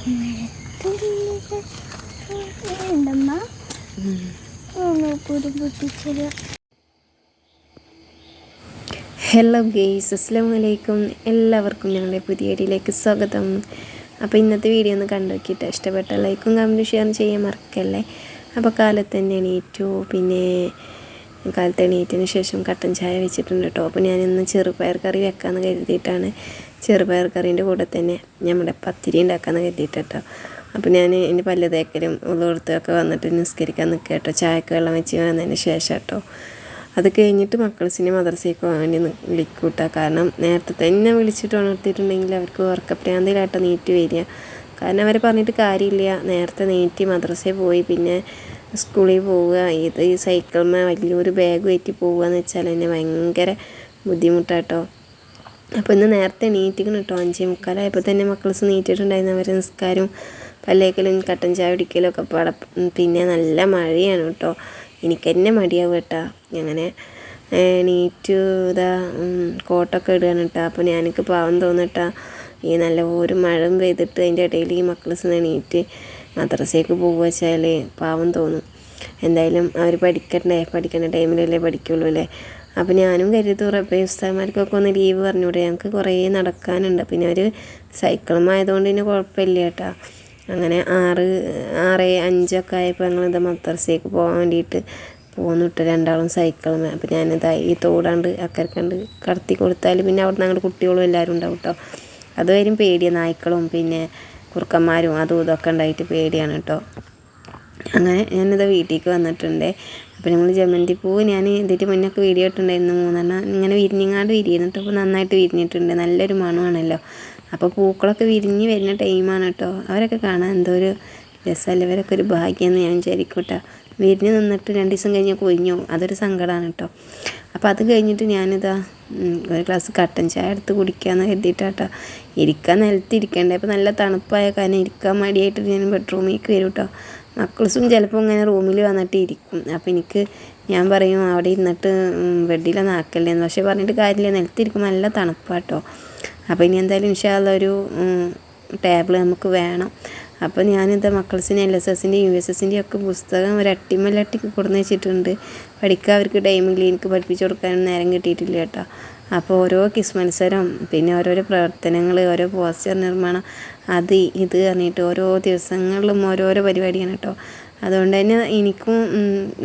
Hello guys, അസ്സലാമു അലൈക്കും. എല്ലാവർക്കും ഞങ്ങളുടെ പുതിയ വീഡിയോയിലേക്ക് സ്വാഗതം. അപ്പോൾ ഇന്നത്തെ വീഡിയോ ഒന്ന് കണ്ടു നോക്കിയിട്ട് ഇഷ്ടപ്പെട്ട ലൈക്കും കമൻറ്റും ഷെയർ ചെയ്യാൻ മറക്കല്ലേ. അപ്പോൾ കാലത്ത് തന്നെ എണീറ്റു. പിന്നെ കാലത്ത് എണീറ്റതിന് ശേഷം കട്ടൻ ചായ വെച്ചിട്ടുണ്ട് കേട്ടോ. അപ്പോൾ ഞാനിന്ന് ചെറുപയർ കറി വെക്കാമെന്ന് കരുതിയിട്ടാണ്. ചെറുപയർ കറീൻ്റെ കൂടെ തന്നെ നമ്മുടെ പത്തിരി ഉണ്ടാക്കാമെന്ന് കരുതിയിട്ടോ. അപ്പോൾ ഞാൻ എൻ്റെ പല്ല് തേക്കലും ഉള്ളോടത്തൊക്കെ വന്നിട്ട് നിസ്കരിക്കാൻ നിൽക്കുക കേട്ടോ. ചായക്ക് വെള്ളം വെച്ച് വന്നതിന് ശേഷം കേട്ടോ. അത് കഴിഞ്ഞിട്ട് മക്കൾസിനെ മദ്രസയ്ക്ക് പോകാൻ വേണ്ടി വിളിക്കൂട്ടാ. കാരണം നേരത്തെ തന്നെ വിളിച്ചിട്ട് ഉണർത്തിയിട്ടുണ്ടെങ്കിൽ അവർക്ക് ഉറക്കപ്രാന്തിലായിട്ട് നീറ്റ് വരിക. കാരണം അവരെ പറഞ്ഞിട്ട് കാര്യമില്ല. നേരത്തെ നീറ്റ് മദ്രസയിൽ പോയി പിന്നെ സ്കൂളിൽ പോവുക. ഈ സൈക്കിളിന്മേൽ വലിയൊരു ബാഗ് കയറ്റി പോവുക എന്ന് വെച്ചാൽ എന്നെ ഭയങ്കര ബുദ്ധിമുട്ടാട്ടോ. അപ്പോൾ ഇന്ന് നേരത്തെ നീറ്റിക്കണം കേട്ടോ. 5:45 തന്നെ മക്കൾസ് നീറ്റിട്ടുണ്ടായിരുന്നു. അവർ നിസ്കാരവും പല്ലേക്കലും കട്ടൻ ചായ കുടിക്കലും ഒക്കെ പാടെ. പിന്നെ നല്ല മഴയാണ് കേട്ടോ. എനിക്ക് തന്നെ മടിയാവും കേട്ടോ. അങ്ങനെ നീറ്റ് ഇതാ കോട്ടൊക്കെ ഇടുകയാണ് കേട്ടോ. അപ്പോൾ ഞാനൊക്കെ പാവം തോന്നിട്ടാ. ഈ നല്ല ഒരു മഴ പെയ്തിട്ട് അതിൻ്റെ ഇടയിൽ ഈ മക്കൾസ് നീറ്റ് മദ്രസയ്ക്ക് പോകുക വെച്ചാൽ പാവം തോന്നും. എന്തായാലും അവർ പഠിക്കേണ്ട ടൈമിലല്ലേ പഠിക്കുള്ളൂ അല്ലേ. അപ്പോൾ ഞാനും കരുതി ഉസ്താദന്മാർക്കൊക്കെ ഒന്ന് ലീവ് പറഞ്ഞുകൂടെ, ഞങ്ങൾക്ക് കുറേ നടക്കാനുണ്ട്. പിന്നെ അവർ സൈക്കിളുമായതുകൊണ്ട് പിന്നെ കുഴപ്പമില്ല കേട്ടോ. അങ്ങനെ 6:05 ആയപ്പോൾ ഞങ്ങളിത് മദ്രസയ്ക്ക് പോകാൻ വേണ്ടിയിട്ട് പോന്നിട്ട് രണ്ടാളും സൈക്കിളുമേ. അപ്പോൾ ഞാനിതാ ഈ തോടാണ്ട് അക്കരക്കണ്ട് കടത്തി കൊടുത്താൽ പിന്നെ അവിടെ നിന്ന് ഞങ്ങളുടെ കുട്ടികളും എല്ലാവരും ഉണ്ടാവും കേട്ടോ. അതുവരും പേടിയാണ്. നായ്ക്കളും പിന്നെ കുറുക്കന്മാരും അതും ഇതൊക്കെ ഉണ്ടായിട്ട് പേടിയാണ് കേട്ടോ. അങ്ങനെ ഞാനിത് വീട്ടിലേക്ക് വന്നിട്ടുണ്ട്. അപ്പോൾ നമ്മൾ ജമന്തി പൂവ് ഞാൻ ഇതിൻ്റെ മുന്നൊക്കെ വീഡിയോ ഇട്ടുണ്ടായിരുന്നു. 3 ഇങ്ങനെ വിരിഞ്ഞിങ്ങാണ്ട് വിരിയുന്നുണ്ട്. അപ്പോൾ നന്നായിട്ട് വിരിഞ്ഞിട്ടുണ്ട്. നല്ലൊരു മണമാണല്ലോ. അപ്പോൾ പൂക്കളൊക്കെ വിരിഞ്ഞ് വരുന്ന ടൈമാണ് കേട്ടോ. അവരൊക്കെ കാണാൻ എന്തോ ഒരു രസമല്ല. ഇവരൊക്കെ ഒരു ഭാഗ്യമെന്ന് ഞാൻ വിചാരിക്കും കേട്ടോ. വിരിഞ്ഞ് നിന്നിട്ട് 2 ദിവസം കഴിഞ്ഞ് കൊഴിഞ്ഞു. അതൊരു സങ്കടമാണ് കേട്ടോ. അപ്പോൾ അത് കഴിഞ്ഞിട്ട് ഞാനിതാ ഒരു ഗ്ലാസ് കട്ടൻ ചായ എടുത്ത് കുടിക്കാമെന്ന് കരുതിയിട്ടാട്ടോ. ഇരിക്കാൻ നിലത്തിരിക്കണ്ടേ. അപ്പോൾ നല്ല തണുപ്പായ കാരണം ഇരിക്കാൻ മടിയായിട്ട് ഞാൻ ബെഡ്റൂമിലേക്ക് വരും കേട്ടോ. മക്കൾസും ചിലപ്പോൾ ഇങ്ങനെ റൂമിൽ വന്നിട്ട് ഇരിക്കും. അപ്പോൾ ഞാൻ പറയും അവിടെ ഇരുന്നിട്ട് ബെഡിലൊന്നും ആക്കല്ലേന്ന്. പക്ഷേ പറഞ്ഞിട്ട് കാര്യമില്ല. നിലത്തിരിക്കുമ്പോൾ നല്ല തണുപ്പാട്ടോ. അപ്പോൾ ഇനി എന്തായാലും ഇൻഷാ അല്ലാഹ് ഒരു ടേബിൾ നമുക്ക് വേണം. അപ്പോൾ ഞാനിത് മക്കൾസിന് LSSൻ്റെ USSൻ്റെ ഒക്കെ പുസ്തകം ഒരു അട്ടിക്ക് കൊടുന്ന് വെച്ചിട്ടുണ്ട്. പഠിക്കാൻ അവർക്ക് ടൈമില്ല. എനിക്ക് പഠിപ്പിച്ചു കൊടുക്കാനും നേരം കിട്ടിയിട്ടില്ല കേട്ടോ. അപ്പോൾ ഓരോ ക്വിസ് മത്സരം പിന്നെ ഓരോരോ പ്രവർത്തനങ്ങൾ, ഓരോ പോസ്റ്റർ നിർമ്മാണം, ഇത് പറഞ്ഞിട്ട് ഓരോ ദിവസങ്ങളിലും ഓരോരോ പരിപാടിയാണ് കേട്ടോ. അതുകൊണ്ട് തന്നെ എനിക്കും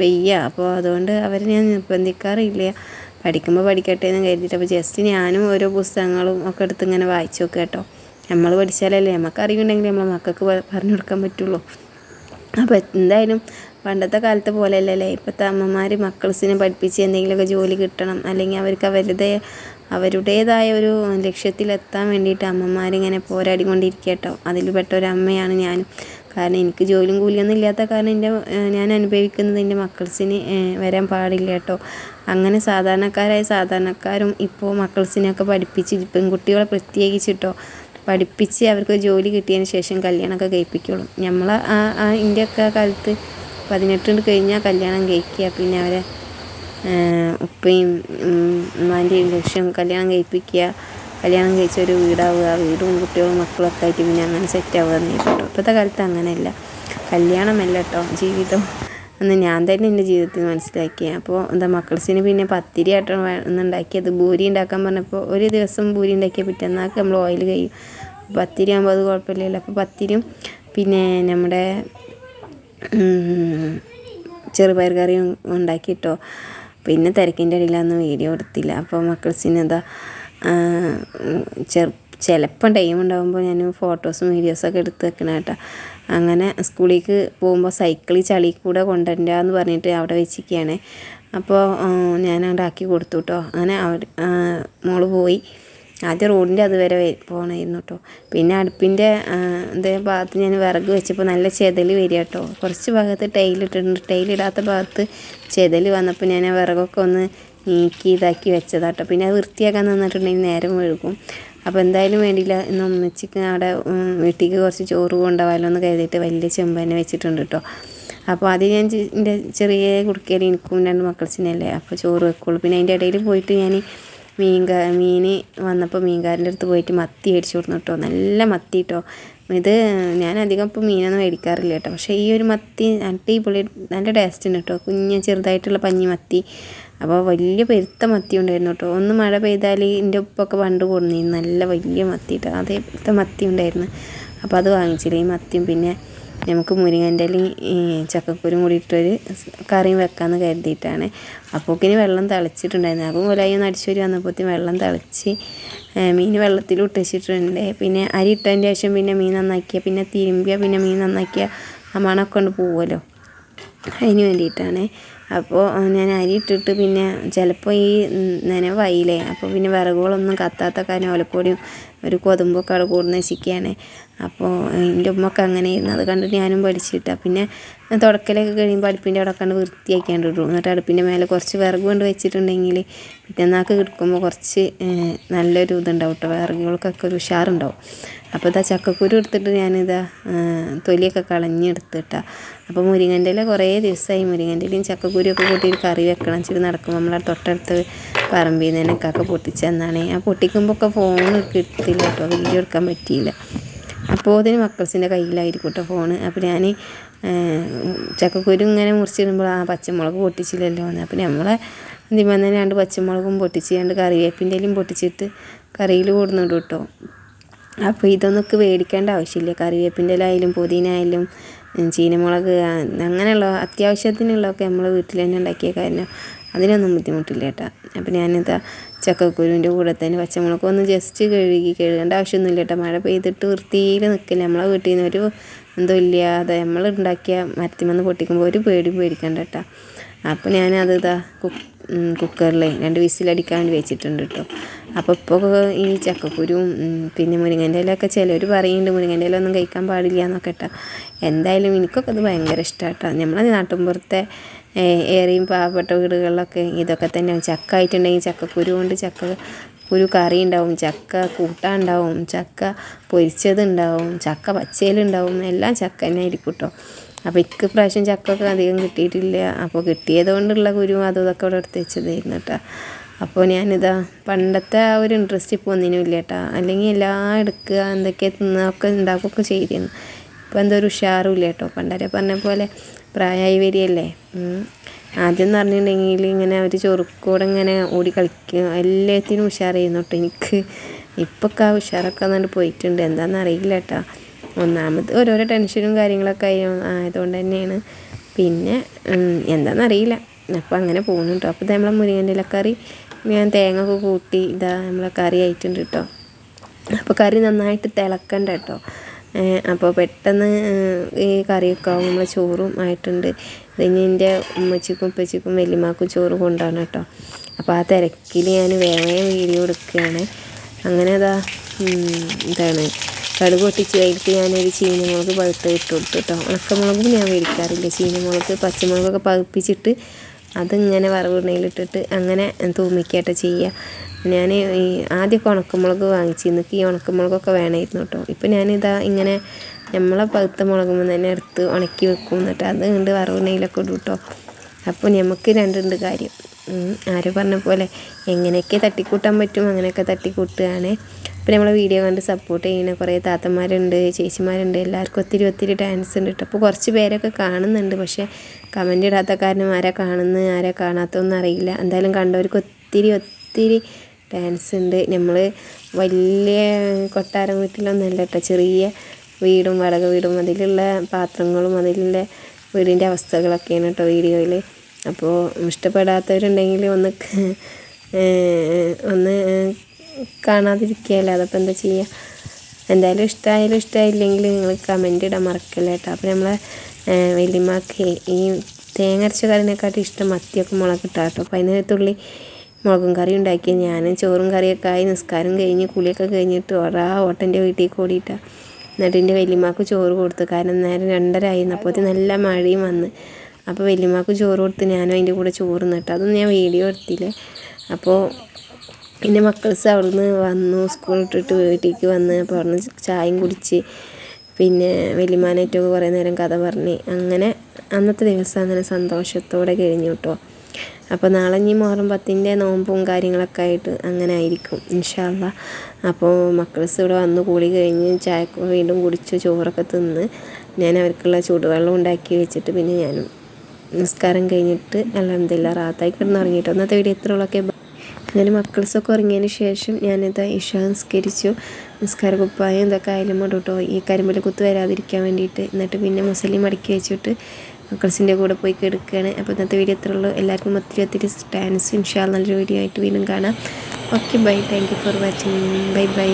വയ്യ. അപ്പോൾ അതുകൊണ്ട് അവരെ ഞാൻ നിർബന്ധിക്കാറില്ല. പഠിക്കുമ്പോൾ പഠിക്കട്ടെ എന്ന് കരുതിയിട്ട്. അപ്പോൾ ജസ്റ്റ് ഞാനും ഓരോ പുസ്തകങ്ങളും ഒക്കെ എടുത്ത് ഇങ്ങനെ വായിച്ചു നോക്കുക കേട്ടോ. നമ്മൾ പഠിച്ചാലല്ലേ നമുക്ക് അറിവുണ്ടെങ്കിൽ നമ്മൾ മക്കൾക്ക് പറഞ്ഞു കൊടുക്കാൻ പറ്റുള്ളൂ. അപ്പോൾ എന്തായാലും പണ്ടത്തെ കാലത്തെ പോലെയല്ലേ ഇപ്പോഴത്തെ അമ്മമാർ മക്കൾസിനെ പഠിപ്പിച്ച് എന്തെങ്കിലുമൊക്കെ ജോലി കിട്ടണം, അല്ലെങ്കിൽ അവർക്ക് അവരുടേതായ ഒരു ലക്ഷ്യത്തിലെത്താൻ വേണ്ടിയിട്ട് അമ്മമാരിങ്ങനെ പോരാടിക്കൊണ്ടിരിക്കുക കേട്ടോ. അതിൽ പെട്ട ഒരു അമ്മയാണ് ഞാനും. കാരണം എനിക്ക് ജോലിയും കൂലിയൊന്നും ഇല്ലാത്ത കാരണം ഞാൻ അനുഭവിക്കുന്നത് എൻ്റെ മക്കൾസിന് വരാൻ പാടില്ല കേട്ടോ. അങ്ങനെ സാധാരണക്കാരും ഇപ്പോൾ മക്കൾസിനെയൊക്കെ പഠിപ്പിച്ച് പെൺകുട്ടികളെ പ്രത്യേകിച്ചിട്ടോ പഠിപ്പിച്ച് അവർക്ക് ജോലി കിട്ടിയതിന് ശേഷം കല്യാണമൊക്കെ കഴിപ്പിക്കുള്ളൂ. ഇന്ത്യയൊക്കെ കാലത്ത് 18 കഴിഞ്ഞാൽ കല്യാണം കഴിക്കുക. പിന്നെ അവരെ ഉപ്പയും ഉമ്മാൻ്റെയും ലക്ഷ്യം കല്യാണം കഴിപ്പിക്കുക. കല്യാണം കഴിച്ചൊരു വീടാവുക, വീടും കുട്ടികളും മക്കളൊക്കെ ആയിട്ട് പിന്നെ അങ്ങനെ സെറ്റാവുക എന്ന് കേട്ടോ. ഇപ്പോഴത്തെ കാലത്ത് അങ്ങനെയല്ല. കല്യാണമല്ല കേട്ടോ ജീവിതം എന്ന് ഞാൻ തന്നെ എൻ്റെ ജീവിതത്തിൽ മനസ്സിലാക്കി. അപ്പോൾ മക്കൾസിന് പിന്നെ പത്തിരി ആയിട്ടാണ് ഉണ്ടാക്കിയത്. ഭൂരി ഉണ്ടാക്കാൻ പറഞ്ഞപ്പോൾ ഒരു ദിവസം ഭൂരി ഉണ്ടാക്കിയ പിറ്റേന്നാൾക്ക് നമ്മൾ ഓയിൽ കഴിയും. പത്തിരി ആകുമ്പോൾ അത് കുഴപ്പമില്ലല്ലോ. അപ്പോൾ പത്തിരിയും പിന്നെ നമ്മുടെ ചെറുപയർ കറിയും ഉണ്ടാക്കിയിട്ടോ. പിന്നെ തിരക്കിൻ്റെ ഇടയിലൊന്നും വീഡിയോ എടുത്തില്ല. അപ്പോൾ മക്കൾസിന് ചിലപ്പം ടൈം ഉണ്ടാകുമ്പോൾ ഞാൻ ഫോട്ടോസും വീഡിയോസൊക്കെ എടുത്ത് വെക്കണം കേട്ടോ. അങ്ങനെ സ്കൂളിലേക്ക് പോകുമ്പോൾ സൈക്കിളിൽ ചളി കൂടെ കൊണ്ടുവരണ്ടെന്ന് പറഞ്ഞിട്ട് അവിടെ വെച്ചിരിക്കുകയാണ്. അപ്പോൾ ഞാൻ അവിടെ ആക്കി കൊടുത്തു കേട്ടോ. അങ്ങനെ മോള് പോയി. ആദ്യം റോഡിൻ്റെ അതുവരെ പോകണമായിരുന്നു കേട്ടോ. പിന്നെ അടുപ്പിൻ്റെ ഭാഗത്ത് ഞാൻ വിറക് വെച്ചപ്പോൾ നല്ല ചെതൽ വരിക കേട്ടോ. കുറച്ച് ഭാഗത്ത് ടൈലിട്ടിട്ടുണ്ട്. ടൈലിടാത്ത ഭാഗത്ത് ചെതൽ വന്നപ്പോൾ ഞാൻ ആ വിറകൊക്കെ ഒന്ന് നീക്കി ഇതാക്കി വെച്ചതാട്ടോ. പിന്നെ അത് വൃത്തിയാക്കാൻ നിന്നിട്ടുണ്ടെങ്കിൽ നേരം വഴുകും. അപ്പോൾ എന്തായാലും വേണ്ടിയില്ല. ഇന്ന് ഉമ്മച്ചിക്ക് അവിടെ വീട്ടിലേക്ക് കുറച്ച് ചോറ് കൊണ്ടുപോകാമല്ലോ എന്ന് കരുതിയിട്ട് വലിയ ചെമ്പ് തന്നെ വെച്ചിട്ടുണ്ട് കേട്ടോ. അപ്പോൾ അത് ഞാൻ എൻ്റെ ചെറിയ കുടുക്കയിൽ എനിക്കും 2 മക്കൾസിനല്ലേ അപ്പോൾ ചോറ് വെക്കുള്ളൂ. പിന്നെ അതിൻ്റെ ഇടയിൽ പോയിട്ട് ഞാൻ മീൻ വന്നപ്പോൾ മീൻകാരൻ്റെ അടുത്ത് പോയിട്ട് മത്തി മേടിച്ചു കൊടുത്തു കേട്ടോ. നല്ല മത്തി കേട്ടോ. ഇത് ഞാൻ അധികം ഇപ്പോൾ മീനൊന്നും മേടിക്കാറില്ല കേട്ടോ. പക്ഷേ ഈ ഒരു മത്തി അടിപൊളി നല്ല ടേസ്റ്റ് ഉണ്ട് കേട്ടോ. ചെറുതായിട്ടുള്ള പഞ്ഞി മത്തി. അപ്പോൾ വലിയ പെരുത്ത മത്തി ഉണ്ടായിരുന്നു കേട്ടോ. ഒന്ന് മഴ പെയ്താൽ എൻ്റെ ഉപ്പൊക്കെ പണ്ട് കൊടുന്നിരുന്നു നല്ല വലിയ മത്തി കേട്ടോ. അതേപോലത്തെ മത്തി ഉണ്ടായിരുന്നു. അപ്പോൾ അത് വാങ്ങിച്ചില്ല. ഈ മത്തിയും പിന്നെ നമുക്ക് മുരിങ്ങൻ്റെ ഇലയും ചക്കക്കുരും കൂടി ഇട്ടൊരു കറിയും വെക്കാമെന്ന് കരുതിയിട്ടാണ്. അപ്പോക്കിന് വെള്ളം തിളച്ചിട്ടുണ്ടായിരുന്നു. അപ്പം ഒരായി അടിച്ചൊരു വന്നപ്പോഴത്തേക്കും വെള്ളം തിളച്ച് മീൻ വെള്ളത്തിൽ ഇട്ടിട്ടുണ്ട്. പിന്നെ അരി ഇട്ടതിൻ്റെ ശേഷം പിന്നെ മീൻ നന്നാക്കിയ പിന്നെ തിരുമ്പിയ പിന്നെ മീൻ നന്നാക്കിയ ആ മണമൊക്കെ കൊണ്ട് പോവുമല്ലോ, അതിന് വേണ്ടിയിട്ടാണ്. അപ്പോൾ ഞാൻ അരി ഇട്ടിട്ട് പിന്നെ ചിലപ്പോൾ ഈ നനവായില്ലേ, അപ്പോൾ പിന്നെ വിറകുകളൊന്നും കത്താത്ത കാരണം ഓലക്കോടിയും ഒരു കൊതുമ്പൊക്കെ അവിടെ കൂടുന്ന വെച്ചിരിക്കുകയാണ്. അപ്പോൾ എൻ്റെ ഉമ്മക്ക് അങ്ങനെ ആയിരുന്നു. അത് കണ്ടിട്ട് ഞാനും പഠിച്ചിട്ടാണ്. പിന്നെ തുടക്കലൊക്കെ കഴിയുമ്പോൾ അടുപ്പിൻ്റെ അവിടെ കണ്ട് വൃത്തിയാക്കിയാണ്ട് ഇടും. എന്നിട്ട് അടുപ്പിൻ്റെ മേലെ കുറച്ച് വിറക് കൊണ്ട് വെച്ചിട്ടുണ്ടെങ്കിൽ പിറ്റന്നാൾക്ക് കിടക്കുമ്പോൾ കുറച്ച് നല്ലൊരു ഇതുണ്ടാവും കേട്ടോ. വിറകുകൾക്കൊക്കെ ഒരു ഉഷാറുണ്ടാവും. അപ്പോൾ ഇതാ ചക്കക്കുരു എടുത്തിട്ട് ഞാനിതാ തൊലിയൊക്കെ കളഞ്ഞെടുത്തിട്ടാണ്. അപ്പോൾ മുരിങ്ങൻ്റെ ഇല കുറേ ദിവസമായി മുരിങ്ങൻ്റെ ഇലയും ചക്കക്കുരിയൊക്കെ കൂട്ടിയിട്ട് കറി വെക്കണം വെച്ചിട്ട് നടക്കുമ്പോൾ നമ്മളെ തൊട്ടടുത്ത് പറമ്പിൽ നിന്ന് തന്നെ കാക്ക പൊട്ടിച്ചെന്നാണ്. ആ പൊട്ടിക്കുമ്പോൾ ഒക്കെ ഫോൺ കിട്ടില്ല കേട്ടോ, വീഡിയോ എടുക്കാൻ പറ്റിയില്ല. അപ്പോൾ അതിന് മക്കൾസിൻ്റെ കയ്യിലായിരിക്കും കേട്ടോ ഫോണ്. അപ്പോൾ ഞാൻ ചക്കക്കുരു ഇങ്ങനെ മുറിച്ചിടുമ്പോൾ പച്ചമുളക് പൊട്ടിച്ചില്ലല്ലോ എന്ന്. അപ്പോൾ നമ്മളെ ഇതിന്മേൽ തന്നെ 2 പച്ചമുളകും പൊട്ടിച്ച് 2 കറിവേപ്പിൻ്റെ ഇലയും പൊട്ടിച്ചിട്ട് കറിയിൽ കൂടുന്നുണ്ട് കേട്ടോ. അപ്പോൾ ഇതൊന്നൊക്കെ മേടിക്കേണ്ട ആവശ്യമില്ല. കറിവേപ്പിൻ്റെ ഇല ആയാലും പുതിന ആയാലും ചീനമുളക് അങ്ങനെയുള്ള അത്യാവശ്യത്തിനുള്ളതൊക്കെ നമ്മൾ വീട്ടിൽ തന്നെ ഉണ്ടാക്കിയ കാരണം അതിനൊന്നും ബുദ്ധിമുട്ടില്ല കേട്ടോ. അപ്പോൾ ഞാനിതാ ചക്കക്കുരുവിൻ്റെ കൂടെ തന്നെ പച്ചമുളകൊന്ന് ജസ്റ്റ് കഴുകേണ്ട ആവശ്യമൊന്നുമില്ല കേട്ടോ. മഴ പെയ്തിട്ട് വൃത്തിയിൽ നിൽക്കില്ല. നമ്മളെ വീട്ടിൽ നിന്ന് ഒരു എന്തോ ഇല്ലാതെ നമ്മൾ ഉണ്ടാക്കിയ മരത്തിമന്ന് പൊട്ടിക്കുമ്പോൾ ഒരു പേടിക്കണ്ട കേട്ടോ. അപ്പോൾ ഞാനത് കുക്കറിൽ 2 വിസിലടിക്കാൻ വേണ്ടി വെച്ചിട്ടുണ്ട് കേട്ടോ. അപ്പോൾ ഇപ്പോൾ ഈ ചക്കക്കുരും പിന്നെ മുരിങ്ങൻ്റെ ഇലയൊക്കെ ചിലർ പറയുന്നുണ്ട് മുരിങ്ങൻ്റെ ഇല ഒന്നും കഴിക്കാൻ പാടില്ല എന്നൊക്കെ കേട്ടോ. എന്തായാലും എനിക്കൊക്കെ അത് ഭയങ്കര ഇഷ്ടമാണ് കേട്ടോ. നമ്മളെ നാട്ടിൻപുറത്തെ ഏറെയും പാവപ്പെട്ട വീടുകളിലൊക്കെ ഇതൊക്കെ തന്നെ. ചക്ക ആയിട്ടുണ്ടെങ്കിൽ ചക്കക്കുരു കൊണ്ട് ചക്കക്കുരു കറി ഉണ്ടാവും, ചക്ക കൂട്ടാൻ ഉണ്ടാവും, ചക്ക പൊരിച്ചതുണ്ടാവും, ചക്ക പച്ചയിലുണ്ടാവും, എല്ലാം ചക്ക തന്നെ ആയിരിക്കും കേട്ടോ. അപ്പോൾ പ്രാവശ്യം ചക്കൊക്കെ അധികം കിട്ടിയിട്ടില്ല. അപ്പോൾ കിട്ടിയത് കൊണ്ടുള്ള കുരുവും അതും ഇതൊക്കെ ഇവിടെ എടുത്ത് വെച്ചതായിരുന്നു കേട്ടോ. അപ്പോൾ ഞാനിതാ പണ്ടത്തെ ആ ഒരു ഇൻട്രസ്റ്റ് ഇപ്പോൾ ഒന്നിനും ഇല്ല കേട്ടോ. അല്ലെങ്കിൽ എല്ലാം എടുക്കുക എന്തൊക്കെ തിന്നുകയൊക്കെ ഉണ്ടാക്കുകയൊക്കെ ചെയ്തിരുന്നു. ഇപ്പോൾ എന്തോ ഒരു ഉഷാറും ഇല്ല കേട്ടോ. പണ്ടരെ പറഞ്ഞ പോലെ പ്രായമായി വരികയല്ലേ. ആദ്യം എന്ന് പറഞ്ഞിട്ടുണ്ടെങ്കിൽ ഇങ്ങനെ ഒരു ചൊറുക്കൂടെ ഇങ്ങനെ ഓടി കളിക്കുക എല്ലാത്തിനും ഉഷാറായിരുന്നു കേട്ടോ എനിക്ക്. ഇപ്പൊക്കെ ആ ഉഷാറൊക്കെ വന്നിട്ട് പോയിട്ടുണ്ട്. എന്താണെന്ന് അറിയില്ല കേട്ടോ. ഒന്നാമത് ഓരോരോ ടെൻഷനും കാര്യങ്ങളൊക്കെ ആയതുകൊണ്ട് തന്നെയാണ്. പിന്നെ എന്താണെന്നറിയില്ല. അപ്പോൾ അങ്ങനെ പോകുന്നു കേട്ടോ. അപ്പോൾ ഇത് നമ്മളെ മുരിങ്ങൻ്റെ ഇലക്കറി ഞാൻ തേങ്ങ ഒക്കെ കൂട്ടി ഇതാ നമ്മളെ കറി ആയിട്ടുണ്ട് കേട്ടോ. അപ്പോൾ കറി നന്നായിട്ട് തിളക്കണ്ട കേട്ടോ. അപ്പോൾ പെട്ടെന്ന് ഈ കറിയൊക്കെ ആവും. നമ്മളെ ചോറും ആയിട്ടുണ്ട്. ഇതിന് എൻ്റെ ഉമ്മച്ചിക്കും ഉപ്പച്ചിക്കും വല്യമ്മക്കും ചോറ് കൊണ്ടാണ് കേട്ടോ. അപ്പോൾ ആ തിരക്കിൽ ഞാൻ വേഗം വീഡിയോ എടുക്കുകയാണ്. അങ്ങനെ അതാ എന്താണ് കടുക് പൊട്ടിച്ച് കഴിഞ്ഞിട്ട് ഞാനൊരു ചീനമുളക് പഴുത്ത് ഇട്ട് കൊടുത്തു കേട്ടോ. ഉണക്കമുളകും ഞാൻ മേടിക്കാറില്ല. ചീനമുളക് പച്ചമുളകൊക്കെ പഴുപ്പിച്ചിട്ട് അതിങ്ങനെ വറവിടണയിലിട്ടിട്ട് അങ്ങനെ തൂമിക്കാട്ടോ ചെയ്യുക. ഞാൻ ഈ ആദ്യമൊക്കെ ഉണക്കമുളക് വാങ്ങിച്ചിരുന്നു. ഈ ഉണക്കമുളകൊക്കെ വേണമായിരുന്നു കേട്ടോ. ഇപ്പം ഞാനിതാ ഇങ്ങനെ നമ്മളെ പഴുത്ത മുളകുമ്പോൾ തന്നെ എടുത്ത് ഉണക്കി വെക്കും. എന്നിട്ട് അത് കണ്ട് വറവിടണയിലൊക്കെ ഇടും കേട്ടോ. അപ്പോൾ നമുക്ക് രണ്ടുണ്ട് കാര്യം. ആരും പറഞ്ഞ പോലെ എങ്ങനെയൊക്കെ തട്ടിക്കൂട്ടാൻ പറ്റും അങ്ങനെയൊക്കെ തട്ടിക്കൂട്ടുകയാണ്. അപ്പോൾ നമ്മളെ വീഡിയോ കണ്ട് സപ്പോർട്ട് ചെയ്യുന്ന കുറേ താത്തമാരുണ്ട്, ചേച്ചിമാരുണ്ട്. എല്ലാവർക്കും ഒത്തിരി ഡാൻസ് ഉണ്ട് കേട്ടോ. അപ്പോൾ കുറച്ച് പേരൊക്കെ കാണുന്നുണ്ട്. പക്ഷേ കമൻ്റ് ഇടാത്ത കാരണം ആരാ കാണുന്നത് ആരാ കാണാത്തതൊന്നും അറിയില്ല. എന്തായാലും കണ്ടവർക്ക് ഒത്തിരി ഡാൻസ് ഉണ്ട്. നമ്മൾ വലിയ കൊട്ടാരം വീട്ടിലൊന്നുമല്ല കേട്ടോ. ചെറിയ വീടും വാടക വീടും അതിലുള്ള പാത്രങ്ങളും അതിലുള്ള വീടിൻ്റെ അവസ്ഥകളൊക്കെയാണ് കേട്ടോ വീഡിയോയിൽ. അപ്പോൾ ഇഷ്ടപ്പെടാത്തവരുണ്ടെങ്കിൽ ഒന്ന് കാണാതിരിക്കുകയല്ല. അതപ്പോൾ എന്താ ചെയ്യുക. എന്തായാലും ഇഷ്ടമായാലും ഇഷ്ടമായില്ലെങ്കിൽ നിങ്ങൾ കമൻ്റ് ഇടാൻ മറക്കല്ല കേട്ടോ. അപ്പോൾ നമ്മളെ വല്യമ്മക്ക് ഈ തേങ്ങ അരച്ച കറിനെക്കാട്ടും ഇഷ്ടം മത്തിയൊക്കെ മുളകിട്ടാ കേട്ടോ. അപ്പോൾ അതിന് തുള്ളി മുളകും കറി ഉണ്ടാക്കി ഞാൻ ചോറും കറിയൊക്കെ ആയി നിസ്കാരം കഴിഞ്ഞ് കുളിയൊക്കെ കഴിഞ്ഞിട്ട് ഓട്ടൻ്റെ വീട്ടിൽ കൂടിയിട്ടാണ്. എന്നിട്ട് എൻ്റെ വല്യമ്മക്ക് ചോറ് കൊടുത്തു. കാരണം നേരം 2:30 ആയിരുന്നു. അപ്പോൾ നല്ല മഴയും വന്ന്. അപ്പോൾ വല്യമ്മക്ക് ചോറ് കൊടുത്ത് ഞാനും അതിൻ്റെ കൂടെ ചോറ് നിന്നിട്ട് അതൊന്നും ഞാൻ വീഡിയോ എടുത്തില്ല. അപ്പോൾ എൻ്റെ മക്കൾസ് അവിടുന്ന് വന്നു, സ്കൂൾ ഇട്ടിട്ട് വീട്ടിലേക്ക് വന്ന്. അപ്പോൾ അവിടുന്ന് ചായയും കുടിച്ച് പിന്നെ വല്യമ്മാനായിട്ടൊക്കെ കുറേ നേരം കഥ പറഞ്ഞ് അങ്ങനെ അന്നത്തെ ദിവസം അങ്ങനെ സന്തോഷത്തോടെ കഴിഞ്ഞു കേട്ടോ. അപ്പോൾ നാളെ ഇനി മുഹറം 10-ൻ്റെ നോമ്പും കാര്യങ്ങളൊക്കെ ആയിട്ട് അങ്ങനെ ആയിരിക്കും ഇൻഷാ അല്ലാഹ്. അപ്പോൾ മക്കൾസ് ഇവിടെ വന്ന് കൂടി കഴിഞ്ഞ് ചായക്ക് വീണ്ടും കുടിച്ച് ചോറൊക്കെ തിന്ന് ഞാൻ അവർക്കുള്ള ചൂടുവെള്ളം ഉണ്ടാക്കി വെച്ചിട്ട് പിന്നെ ഞാനും നിസ്കാരം കഴിഞ്ഞിട്ട് അൽഹംദുലില്ലാഹ് റാഹത്തായി കിടന്നുറങ്ങിയിട്ട്. ഇന്നത്തെ വീഡിയോ ഇത്രയുള്ളൊക്കെ. അങ്ങനെ മക്കൾസൊക്കെ ഉറങ്ങിയതിന് ശേഷം ഞാനിത് ഇശാ നിസ്കരിച്ചു. നിസ്കാര കുപ്പായം ഇതൊക്കെ ആയാലും കേട്ടോ ഈ കരിമ്പല് കുത്ത് വരാതിരിക്കാൻ വേണ്ടിയിട്ട്. എന്നിട്ട് പിന്നെ മുസല്ലി മടക്കി വെച്ചിട്ട് മക്കൾസിൻ്റെ കൂടെ പോയി കിടക്കുകയാണ്. അപ്പോൾ ഇന്നത്തെ വീഡിയോ ഇത്രയുള്ളൂ. എല്ലാവർക്കും ഒത്തിരി താങ്ക്സ്. ഇൻഷാ അല്ലാഹ് നല്ലൊരു വീഡിയോ ആയിട്ട് വീണ്ടും കാണാം. Okay bye. Thank you for watching. Bye bye.